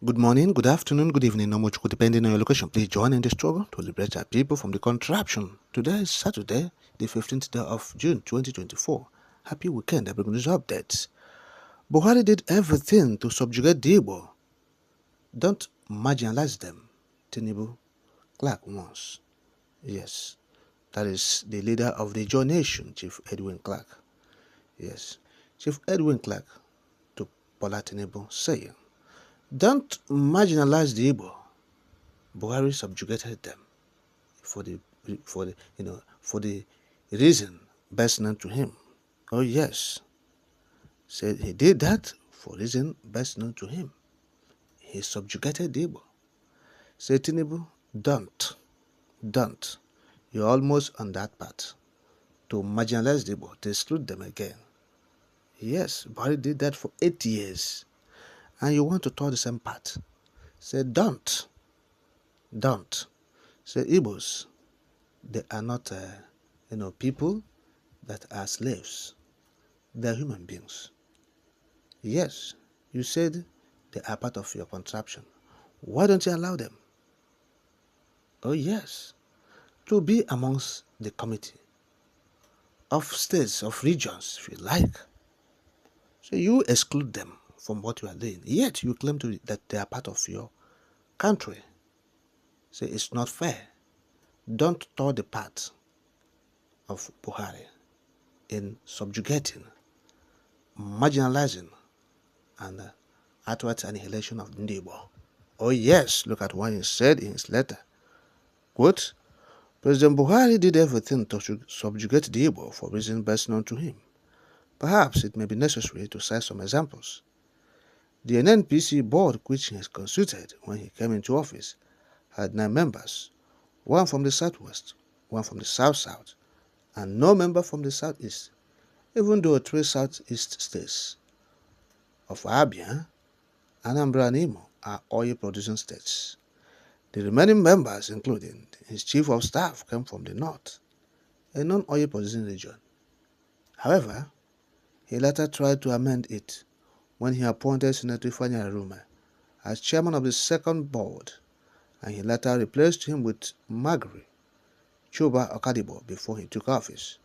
Good morning, good afternoon, good evening, no much depending on your location. Please join in the struggle to liberate our people from the contraption. Today is Saturday, the 15th day of June 2024. Happy weekend, every news updates. Buhari did everything to subjugate the Igbo. Don't marginalize them, Tinubu Clark wants. Yes, that is the leader of the Ijaw nation, Chief Edwin Clark. Yes, Chief Edwin Clark to Bola Tinubu saying, don't marginalize the Igbo. Buhari subjugated them for the reason best known to him. Oh yes, said he did that for reason best known to him. He subjugated the Igbo. Said Tinubu, don't. You're almost on that path to marginalize the Igbo, to exclude them again. Yes, Buhari did that for 8 years, and you want to turn the same path. Say don't. Say Igbos, they are not people that are slaves. They are human beings. Yes, you said they are part of your contraption. Why don't you allow them? Oh yes, to be amongst the committee of states, of regions, if you like. So you exclude them from what you are doing, yet you claim that they are part of your country. So it's not fair. Don't tour the path of Buhari in subjugating, marginalizing, and outward annihilation of Igbo. Oh yes, look at what he said in his letter. Quote, President Buhari did everything to subjugate the Igbo for reasons best known to him. Perhaps it may be necessary to cite some examples. The NNPC board, which he has consulted when he came into office, had 9 members, 1 from the southwest, 1 from the south-south, and no member from the southeast, even though 3 southeast states of Abia, Anambra and Imo are oil-producing states. The remaining members, including his chief of staff, came from the north, a non-oil producing region. However, he later tried to amend it when he appointed Senator Ifeanyi Arume as chairman of the second board, and he later replaced him with Magri Chuba Okadibo before he took office.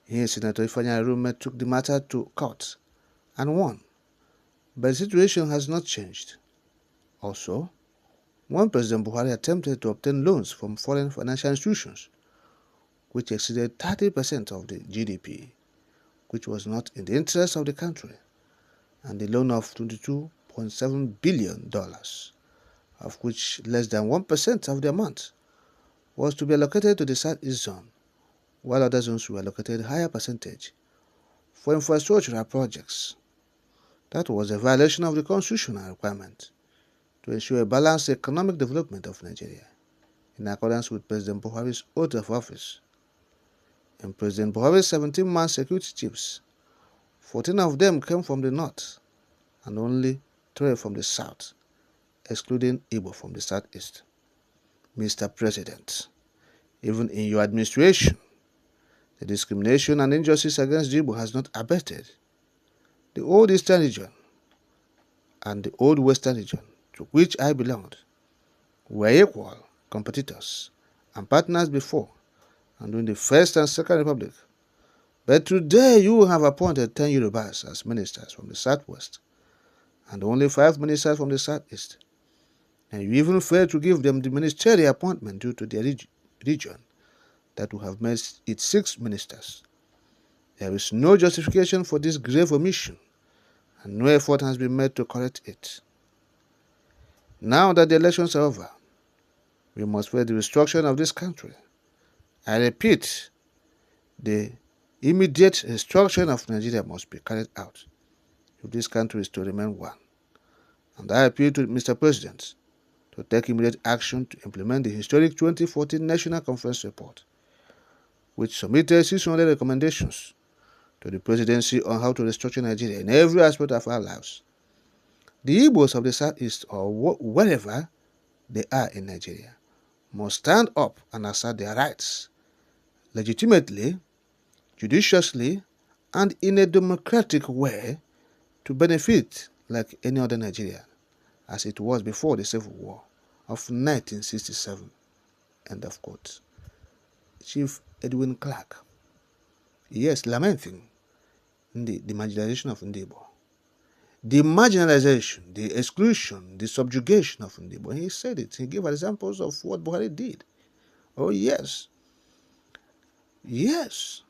Here, Senator Ifeanyi Arume took the matter to court and won, but the situation has not changed. Also, when President Buhari attempted to obtain loans from foreign financial institutions, which exceeded 30% of the GDP, which was not in the interest of the country, and the loan of $22.7 billion, of which less than 1% of the amount was to be allocated to the Southeast Zone, while other zones were allocated a higher percentage for infrastructural projects. That was a violation of the constitutional requirement to ensure a balanced economic development of Nigeria, in accordance with President Buhari's oath of office. In President Buhari's 17-man security chiefs, 14 of them came from the north and only 3 from the south, excluding Igbo from the southeast. Mr. President, even in your administration, the discrimination and injustice against Igbo has not abated. The old Eastern region and the old Western region, to which I belonged, were equal competitors and partners before and during the First and Second Republic. But today you have appointed 10 Yorubas as ministers from the southwest and only 5 ministers from the southeast. And you even failed to give them the ministerial appointment due to their region that would have made it 6 ministers. There is no justification for this grave omission, and no effort has been made to correct it. Now that the elections are over, we must face the restructuring of this country. I repeat, the immediate restructuring of Nigeria must be carried out if this country is to remain one. And I appeal to Mr. President to take immediate action to implement the historic 2014 National Conference report, which submitted 600 recommendations to the presidency on how to restructure Nigeria in every aspect of our lives. The Igbos of the Southeast, or wherever they are in Nigeria, must stand up and assert their rights legitimately, judiciously, and in a democratic way to benefit like any other Nigerian as it was before the Civil War of 1967. End of quote. Chief Edwin Clark, yes, lamenting the marginalization of Igbo, the marginalization, the exclusion, the subjugation of Igbo. He said it. He gave examples of what Buhari did. Oh, yes. Yes.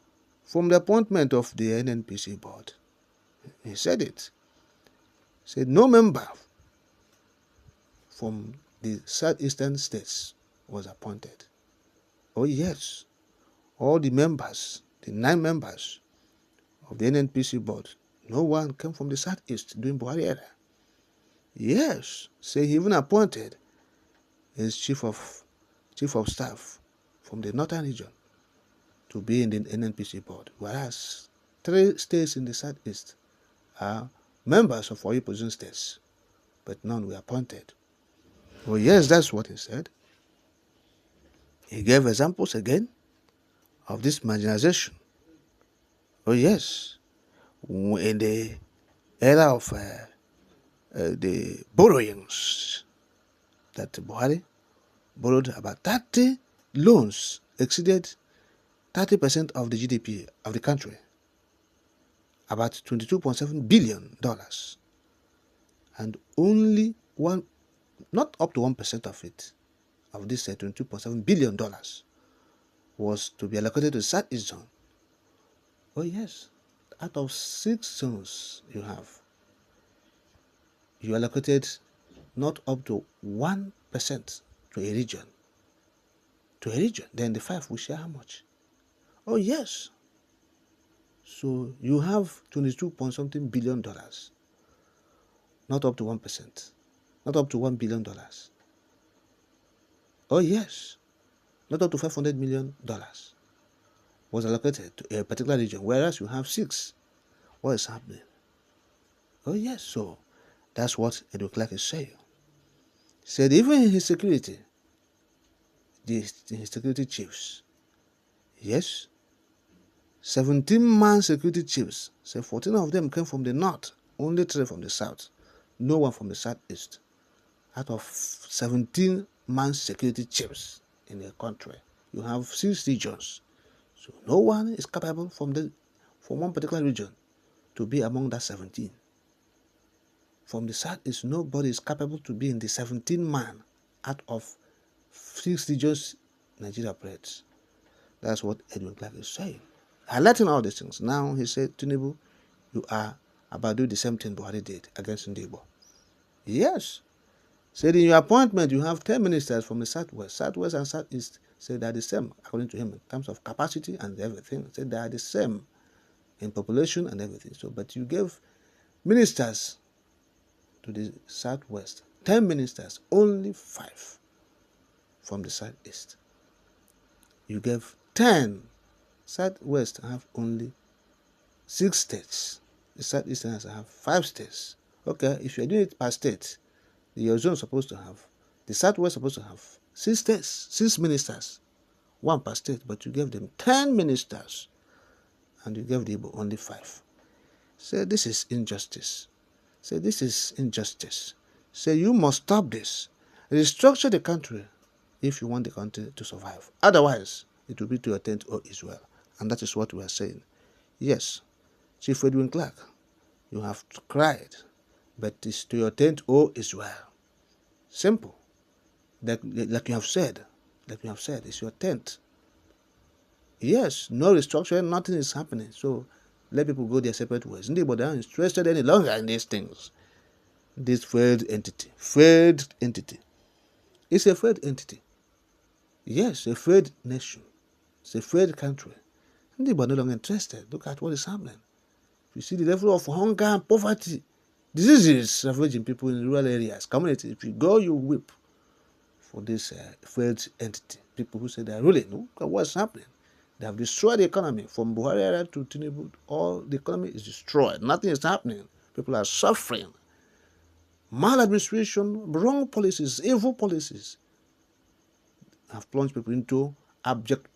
From the appointment of the NNPC board. He said it. He said no member from the southeastern states was appointed. Oh, yes. All the members, the 9 members of the NNPC board, no one came from the southeast during Buhari era. Yes. Say he even appointed his chief of staff from the northern region to be in the NNPC board, whereas 3 states in the southeast are members of all opposition states, but none were appointed. Oh yes, that's what he said. He gave examples again of this marginalization. Oh yes, in the era of the borrowings, that Buhari borrowed about 30 loans, exceeded 30% of the GDP of the country, about $22.7 billion, and only not up to 1% of it, of this $22.7 billion, was to be allocated to the Southeast zone. Oh yes, out of 6 zones you allocated not up to 1% to a region. Then the 5 will share how much? Oh yes. So you have 22 point something billion dollars, not up to 1%, not up to $1 billion. Oh yes, not up to $500 million was allocated to a particular region, whereas you have 6. What is happening? Oh yes, so that's what Edwin Clark is saying. He said even in his security, his security chiefs, yes, 17-man security chiefs, so 14 of them came from the north, only 3 from the south, no one from the southeast. Out of 17-man security chiefs in the country, you have 6 regions. So no one is capable from one particular region to be among that 17. From the southeast, nobody is capable to be in the 17-man out of 6 regions Nigeria operates. That's what Edwin Clark is saying. Highlighting all these things. Now he said, Tinubu, you are about to do the same thing Buhari did against Igbo. Yes. Said in your appointment, you have 10 ministers from the southwest. Southwest and southeast said they are the same, according to him, in terms of capacity and everything. Said they are the same in population and everything. So, but you gave ministers to the southwest, 10 ministers, only 5 from the southeast. You gave 10. Southwest have only 6 states. The southeasterners have 5 states. Okay, if you're doing it per state, your zone is supposed to have, the southwest is supposed to have 6 states, 6 ministers, 1 per state, but you gave them 10 ministers, and you gave the Igbo only 5. Say this is injustice. Say this is injustice. Say you must stop this. Restructure the country if you want the country to survive. Otherwise, it will be to your tent, O Israel. And that is what we are saying. Yes, Chief Edwin Clark, you have cried, but it's to your tent, O Israel. Simple. Like you have said, it's your tent. Yes, no restructuring, nothing is happening. So let people go their separate ways. Nobody they are interested any longer in these things. This failed entity. It's a failed entity. Yes, a failed nation. It's a failed country. People are no longer interested. Look at what is happening. You see the level of hunger and poverty. Diseases ravaging people in rural areas, communities. If you go, you weep for this failed entity. People who say they are ruling. Look at what's happening. They have destroyed the economy. From Buhari era to Tinubu, all the economy is destroyed. Nothing is happening. People are suffering. Maladministration, wrong policies, evil policies have plunged people into abject